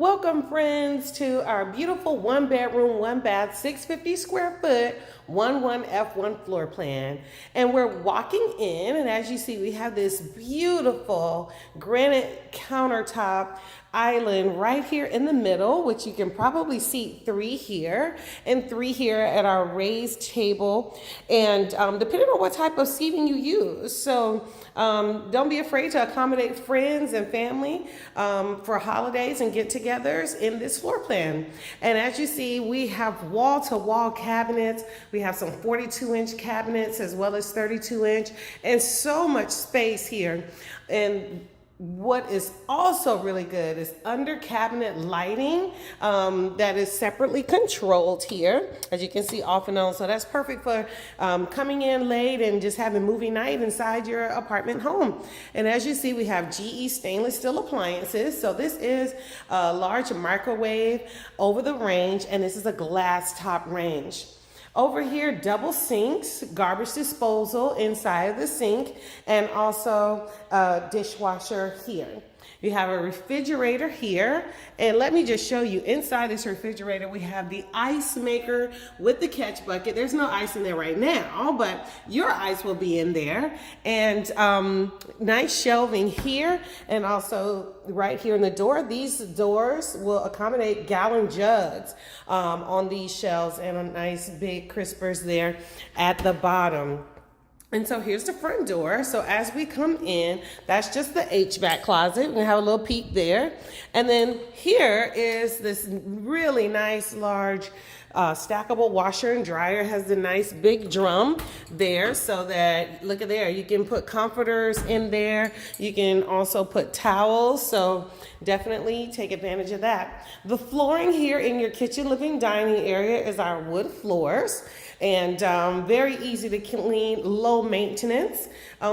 Welcome, friends, to our beautiful one bedroom, one bath, 650 square foot, 11F1 floor plan. And we're walking in, and as you see, we have this beautiful granite countertop island right here in the middle, which you can probably seat 3 here and 3 here at our raised table, and depending on what type of seating you use. So don't be afraid to accommodate friends and family for holidays and get-togethers in this floor plan. And as you see, we have wall-to-wall cabinets. We have some 42-inch cabinets as well as 32-inch, and so much space here. And what is also really good is under cabinet lighting that is separately controlled here, as you can see off and on. So that's perfect for coming in late and just having movie night inside your apartment home. And as you see, we have GE stainless steel appliances. So this is a large microwave over the range, and this is a glass top range. Over here, double sinks, garbage disposal inside of the sink, and also a dishwasher here. You have a refrigerator here, and let me just show you inside this refrigerator we have the ice maker with the catch bucket. There's no ice in there right now, but your ice will be in there. And nice shelving here, and also right here in the door. These doors will accommodate gallon jugs on these shelves, and a nice big crispers there at the bottom. And so here's the front door. So as we come in, that's just the HVAC closet. We have a little peek there. And then here is this really nice large stackable washer and dryer. Has the nice big drum there, so that, look at there, you can put comforters in there. You can also put towels, so definitely take advantage of that. The flooring here in your kitchen, living, dining area is our wood floors, and very easy to clean, low maintenance.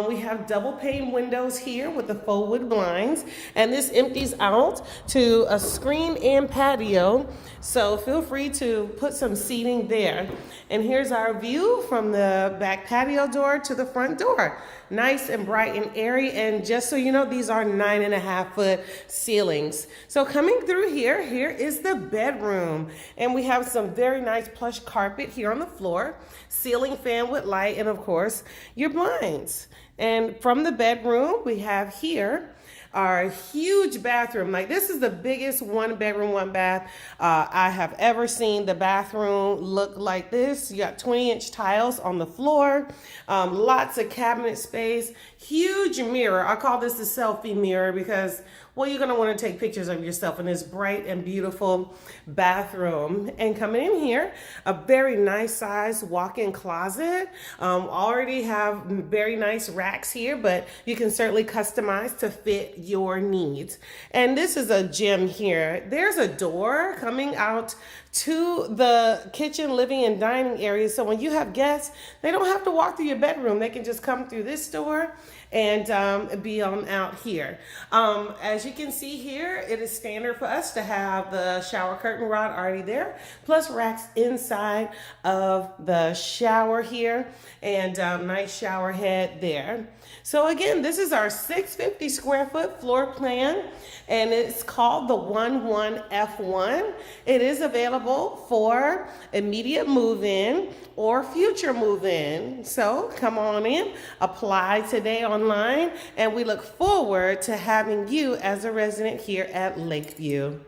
We have double pane windows here with the faux wood blinds, and this empties out to a screen and patio, so feel free to put some seating there. And here's our view from the back patio door to the front door. Nice and bright and airy, and just so you know, these are 9.5-foot ceilings. So coming through here, here is the bedroom, and we have some very nice plush carpet here on the floor, ceiling fan with light, and of course your blinds. And from the bedroom, we have here our huge bathroom. Like, this is the biggest one bedroom, one bath I have ever seen. The bathroom look like this. You got 20-inch tiles on the floor, lots of cabinet space, huge mirror. I call this the selfie mirror because, well, you're gonna wanna take pictures of yourself in this bright and beautiful bathroom. And coming in here, a very nice size walk-in closet. Already have very nice racks here, but you can certainly customize to fit your needs. And this is a gem here. There's a door coming out to the kitchen, living, and dining area. So when you have guests, they don't have to walk through your bedroom. They can just come through this door and be on out here. As you can see here, it is standard for us to have the shower curtain rod already there, plus racks inside of the shower here, and nice shower head there. So again, this is our 650 square foot floor plan, and it's called the 11F1. It is available for immediate move-in or future move-in. So come on in, apply today online, and we look forward to having you as a resident here at Lake Vue.